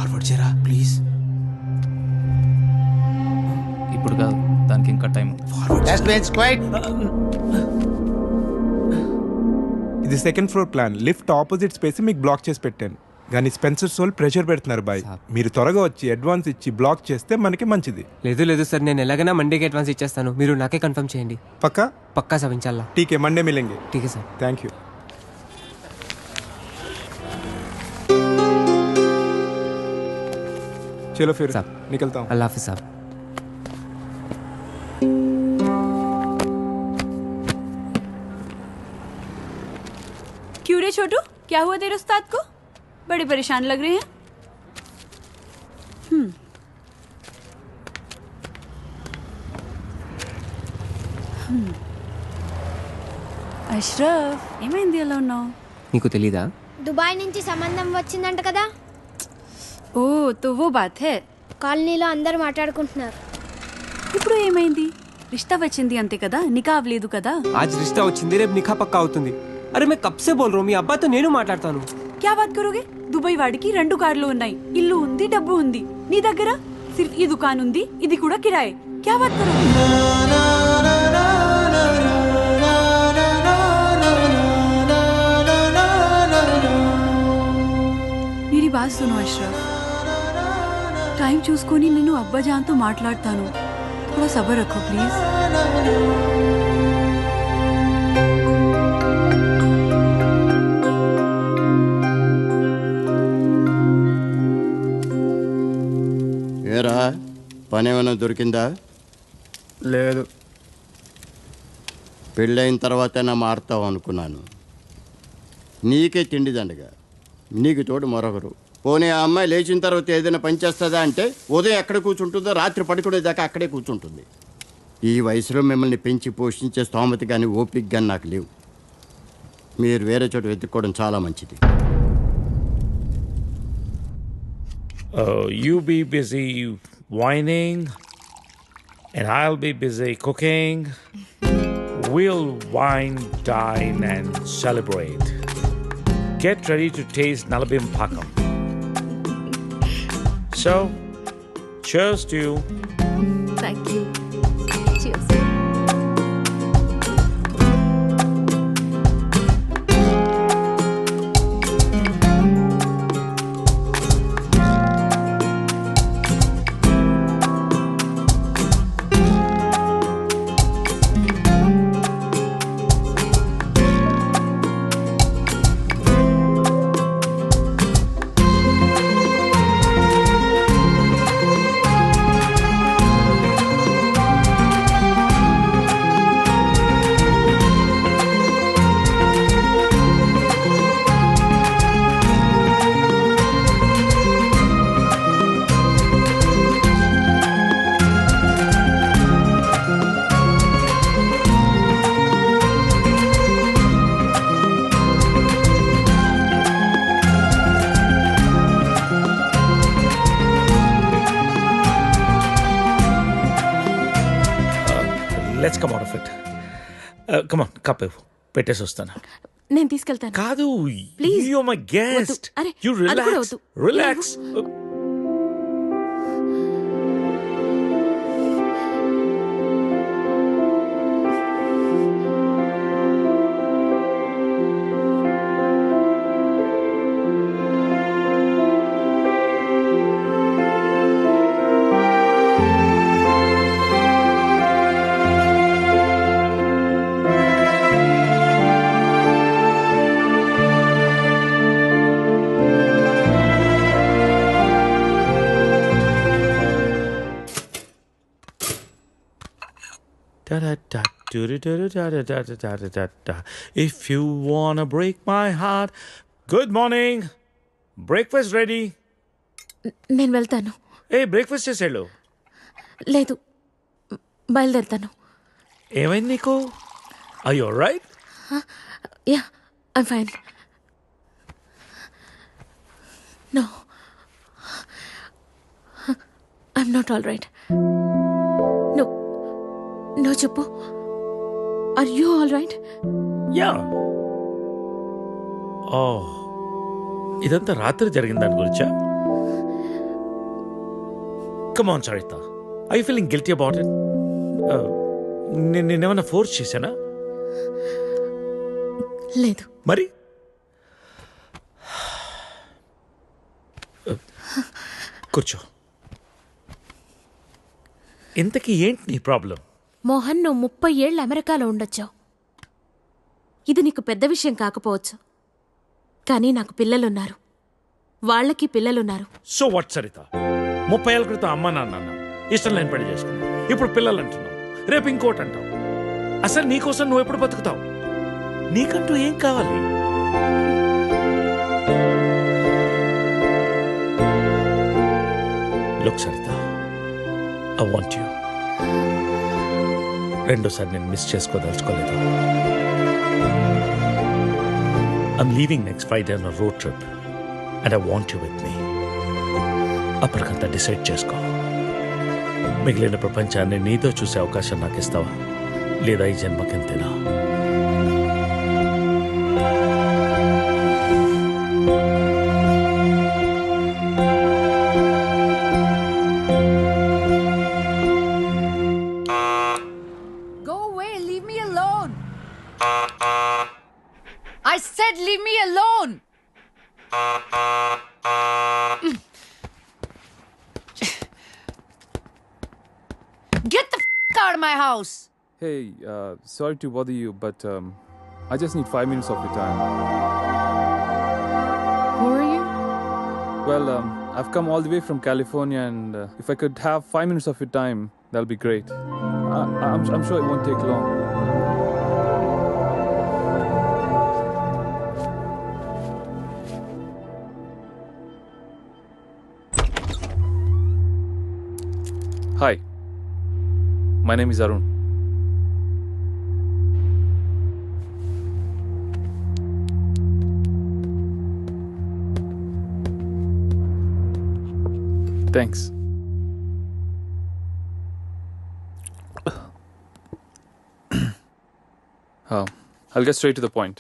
Forward చేయరా please. ఇప్పుడు కాదు, దానికి ఇంకా టైం. ఇది second floor plan. Lift opposite space మీకు బ్లాక్ చేసి పెట్టాను, కానీ స్పెన్సర్ సోల్ ప్రెషర్ పెడుతున్నారు బాయ్. మీరు త్వరగా వచ్చి అడ్వాన్స్ ఇచ్చి బ్లాక్ చేస్తే మనకి మంచిది. లేదు సార్, నేను ఎలాగైనా మండేకి అడ్వాన్స్ ఇచ్చేస్తాను. మీరు నాకే కన్ఫర్మ్ చేయండి. పక్కా సార్, ఇన్షాల్లా. ठीक है, मंडे मिलेंगे. ठीक है सर. Thank you. चलो फिर निकलता हूँ. अल्लाह हाफिज़ साहब. क्यों रे छोटू, क्या हुआ तेरे उस्ताद को? बड़े परेशान लग रहे हैं. అష్రఫ్, ఏమైంది అలా ఉన్నావు? నీకు తెలీదా? దుబాయ్ నుంచి సంబంధం వచ్చిందంట కదా. ఓ తో వో బాత్ హై. కాలనీలో అందరూ మాట్లాడుకుంటున్నారు. ఇప్పుడు ఏమైంది? రిష్తా వచ్చింది అంతే కదా, నికా అవ్వలేదు కదా. आज रिश्ता వచ్చింది, రేపు నిఖా పక్కా అవుతుంది. అరే मैं कब से बोल रहा हूं, మీ అబ్బాయితో నేను మాట్లాడతాను. क्या बात करोगे? దుబాయ్ వాడికి 2 కార్లు ఉన్నాయి, ఇల్లు ఉంది, డబ్బు ఉంది. నీ దగ్గర సిర్ఫ్ ఈ దుకాన్ ఉంది, ఇది కూడా కిరాయి. क्या बात करोगे? मेरी बात सुनो अशरफ, టైం చూసుకొని నేను అబ్బాజాన్తో మాట్లాడతాను. थोड़ा सब्र रखो प्लीज. ఏరా పని ఏమైనా దొరికిందా? లేదు. పెళ్ళైన తర్వాతైనా మారుతావు అనుకున్నాను. నీకే తిండి దండగా, నీకు తోడు మరొకరు. పోనీ ఆ అమ్మాయి లేచిన తర్వాత ఏదైనా పని చేస్తుందా అంటే ఉదయం ఎక్కడ కూర్చుంటుందో రాత్రి పడుకునేదాకా అక్కడే కూర్చుంటుంది. ఈ వయసులో మిమ్మల్ని పెంచి పోషించే స్తోమత కానీ ఓపిక కానీ నాకు లేవు. మీరు వేరే చోట వెతుక్కోవడం చాలా మంచిది. You be busy whining and I'll be busy cooking. We'll wine, dine and celebrate. Get ready to taste Nalabim Pakam. So, cheers to you. Thank you. Cheers. Let's come out of it. Come on, cup పెట్టేసి వస్తాను. నేను తీసుకెళ్తాను. కాదు, please, you're my guest. అరే, You అది కూడా relax. వద్దు. Relax. If you wanna break my heart. Good morning. Breakfast ready. నేను వెళ్తాను. బ్రేక్ఫాస్ట్ చేసేళ్ళు. లేదు, బయలుదేరుతాను. ఏమైంది నీకు? Are you alright? Yeah, I'm fine. No, I'm not all right. No, చెప్పు. Are you all right? Yeah. ఇదంతా రాత్రి జరిగిన దాని గురించా? Come on, Sarita. Are you feeling guilty about it? నేనేమన్నా ఫోర్స్ చేశానా? లేదు. మరి కూర్చో. ఇంతకీ ఏంటి నీ ప్రాబ్లం? మోహన్, నువ్వు 30 ఏళ్ళు అమెరికాలో ఉండొచ్చావు. ఇది నీకు పెద్ద విషయం కాకపోవచ్చు, కానీ నాకు పిల్లలున్నారు, వాళ్ళకి పిల్లలున్నారు. So what Saritha? 30 ఏళ్ళ క్రితం అమ్మ నాన్న ఇష్టం లేని పెళ్లి చేసుకున్నావు, ఇప్పుడు పిల్లలు అంటున్నావు, రేపు ఇంకోటి అంటావు. అసలు నీకోసం నువ్వు ఎప్పుడు బతుకుతావు? నీకంటూ ఏం కావాలి? Look Saritha, I want you. రెండోసారి నేను miss చేసుకోదలుచుకోలేదు. I'm leaving next Friday on a road trip and I want you with me. అప్పటికంతా డిసైడ్ చేసుకో. మిగిలిన ప్రపంచాన్ని నీతో చూసే అవకాశం నాకు ఇస్తావా, లేదా ఈ జన్మకింతేనా? Go away, leave me alone. I said leave me alone. Get the out of my house. Hey, sorry to bother you, but I just need 5 minutes of your time. Who are you? Well, I've come all the way from California, and if I could have 5 minutes of your time, that'll be great. I'm sure it won't take long. Hi, my name is Arun. Thanks. I'll get straight to the point.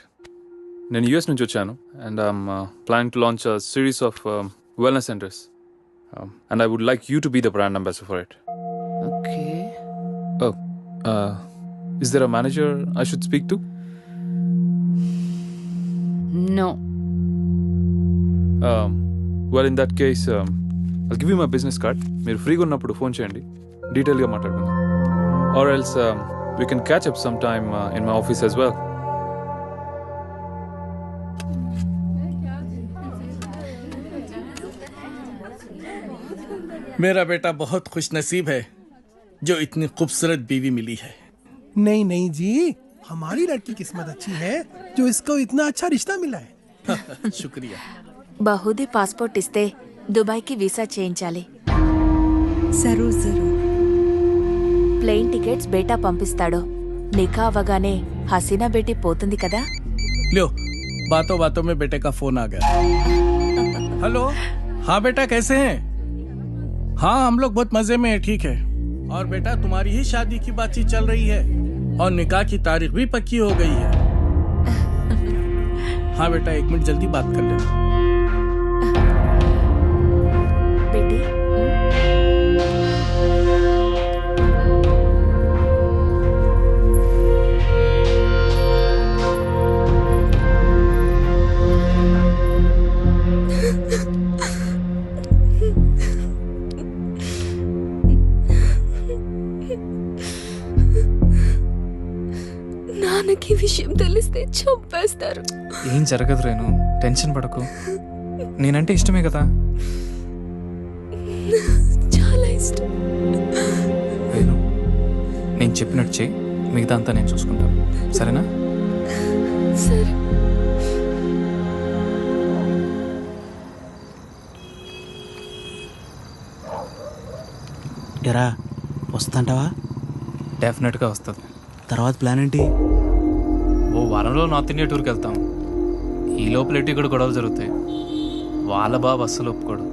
నేను US నుంచి వచ్చాను, and I'm planning to launch a series of wellness centers. And I would like you to be the brand ambassador for it. Okay. Oh, is there a manager I should speak to? No. Well, in that case, I'll give you my business card. మీరు ఫ్రీగా ఉన్నప్పుడు phone చేయండి, డీటెయిల్గా మాట్లాడుకుందాం. Or else we can catch up sometime in my office as well. मेरा बेटा बहुत खुश नसीब है जो इतनी खूबसूरत बीवी मिली है। नहीं नहीं जी, हमारी लड़की किस्मत अच्छी है जो इसको इतना अच्छा रिश्ता मिला है। शुक्रिया। బహుదీ పాస్పోర్ట్ ఇస్తే దుబాయ్కి వీసా చేయించాలి. जरूर जरूर. ప్లేన్ టికెట్స్ బేటా పంపిస్తాడు. నికా అవగానే హసీనా బేటీ పోతుంది కదా. लो, बातों बातों में बेटे का फोन आ गया। हेलो, हाँ बेटा कैसे हैं? हाँ हम लोग बहुत मजे में हैं, ठीक है। और बेटा तुम्हारी ही शादी की बातचीत चल रही है और निकाह की तारीख भी पक्की हो गई है। हाँ बेटा 1 मिनट जल्दी बात कर लेना। బేటీ, నాన్నకి విషయం తెలిస్తే చంపేస్తారు. ఏం జరగదు రేను, టెన్షన్ పడకు. నేనంటే ఇష్టమే కదా. చాలా ఇష్టం. రేను, నేను చెప్పినట్టు చేయి, మిగతా అంతా నేను చూసుకుంటాను, సరేనా? సరే. ఎరా వస్తుంటావా? డెఫినెట్గా వస్తుంది. తర్వాత ప్లాన్ ఏంటి? ఓ వారంలో నార్త్ ఇండియా టూర్కి వెళ్తాం. ఈ లోపల ఎటు ఇక్కడ గొడవలు జరుగుతాయి. వాళ్ళ బాబు అస్సలు ఒప్పుకోడు.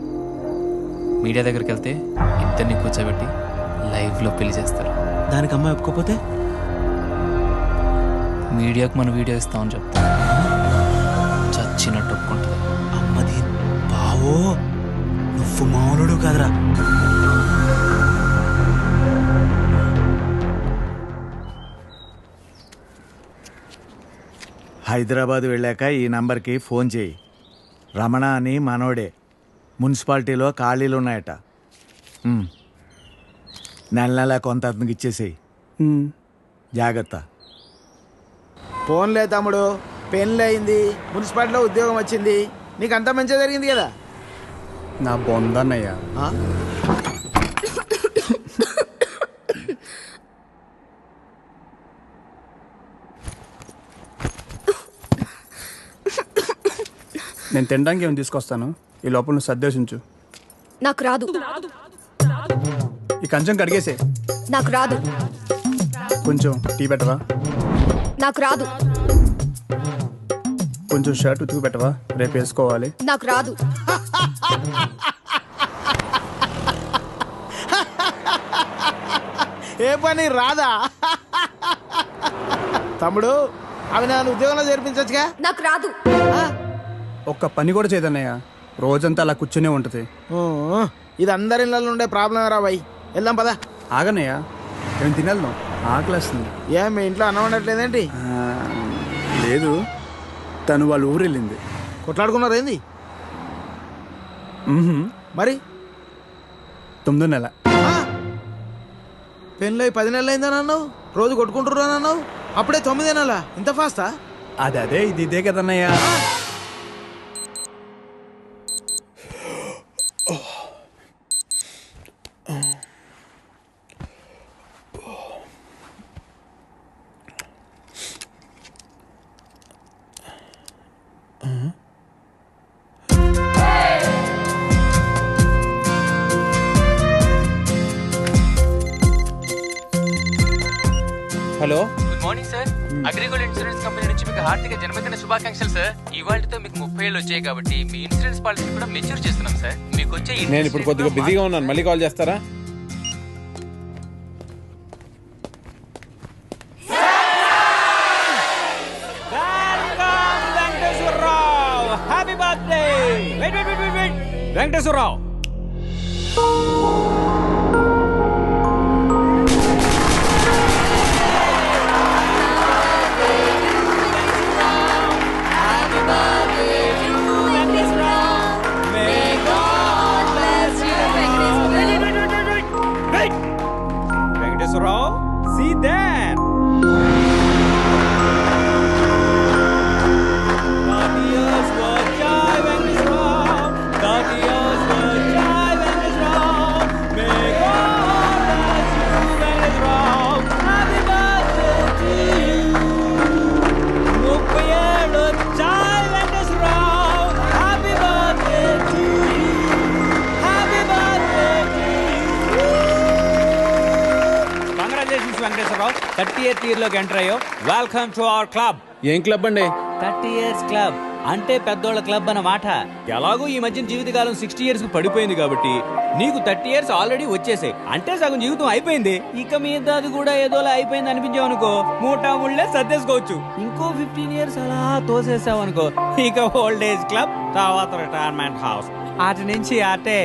మీడియా దగ్గరికి వెళ్తే ఇద్దరిని కూర్చోబెట్టి లైవ్లో పెళ్లి చేస్తారు. దానికి అమ్మాయి ఒప్పుకోపోతే మీడియాకు మన వీడియో ఇస్తామని చెప్తాం. చచ్చినట్టు ఒప్పుకుంటుంది. అమ్మది బావో, నువ్వు మామూలుడు కాదురా. హైదరాబాద్ వెళ్ళాక ఈ నంబర్కి ఫోన్ చేయి. రమణ అని మనోడే. మున్సిపాలిటీలో ఖాళీలు ఉన్నాయట. నెల నెల కొంత అతనికి ఇచ్చేసేయి. జాగ్రత్త. ఫోన్లే తమ్ముడు, పెళ్ళి అయింది, మున్సిపాలిటీలో ఉద్యోగం వచ్చింది, నీకు అంతా మంచిగా జరిగింది కదా. నా బొందన్నయ్య. నేను తినడానికి ఏమి తీసుకొస్తాను, ఈ లోపల నువ్వు సర్దేశించు. నాకు రాదు. ఈ కంచం కడిగేసే. నాకు రాదు. కొంచెం టీ పెట్టవా? నాకు రాదు. కొంచెం షర్ట్ ఉతుకు పెట్టవా, రేపు వేసుకోవాలి. నాకు రాదు. ఏ పని రాదా? తమ్ముడు, అవి నన్ను ఉద్యోగంలో చేర్పించచ్చుగా. నాకు రాదు. ఒక్క పని కూడా చేయదన్నయ్య, రోజంతా అలా కూర్చునే ఉంటుంది. ఇది అందరి ఇళ్ళలో ఉండే ప్రాబ్లం రా బాయ్. వెళ్దాం పదా. ఆగన్నయ్య, ఏం తినేద్దాం, ఆకలేస్తుంది. ఏం మీ ఇంట్లో అన్నం ఉండట్లేదేంటి? లేదు, తను వాళ్ళ ఊరు వెళ్ళింది. కొట్లాడుకున్నారు ఏంది మరి? 9వ నెల. పెళ్ళి 10 నెలలు అయిందని అన్నావు, రోజు కొట్టుకుంటుర్రు అని అన్నావు, అప్పుడే 9 నెలలా? ఇంత ఫాస్టా? అదే ఇది ఇదే కదన్నయ్య. Hello, good morning sir. Agrigold insurance company నుంచి మీకు హార్దిక జన్మదిన శుభాకాంక్షలు సార్. ఇవాళతో మీకు 30 ఏళ్ళు వచ్చాయి కాబట్టి మీ ఇన్సూరెన్స్ పాలసీ కూడా మెచ్యూర్ చేస్తున్నాం సార్. మీకు వచ్చే నేను ఇప్పుడు కొద్దిగా బిజీగా ఉన్నాను, మళ్ళీ కాల్ చేస్తారా? Happy birthday. Venkateswararao. See that? Venkateswararao 30th ఇయర్లోకి ఎంటర్ అయ్యో. Welcome to our club. ఏం క్లబ్ అండి? 30 years క్లబ్ అంటే పెద్దోళ్ళ క్లబ్ అన్నమాట. ఎలాగో ఈ మధ్య జీవితకాలం 60 years కు పడిపోయింది కాబట్టి నీకు 30 years ఆల్రెడీ వచ్చేసాయి. అంటే సగం జీవితం అయిపోయింది. ఇక మీద అది కూడా ఏదోలా అయిపోయింది అనిపించావు అనుకో, మూటా ముళ్ళే సర్దేసుకోవచ్చు. ఇంకో 15 years అలా తోసేసావు అనుకో, ఇక ఓల్డ్ ఏజ్ క్లబ్, తర్వాత రిటైర్మెంట్ హౌస్, అటు నుంచి అటే.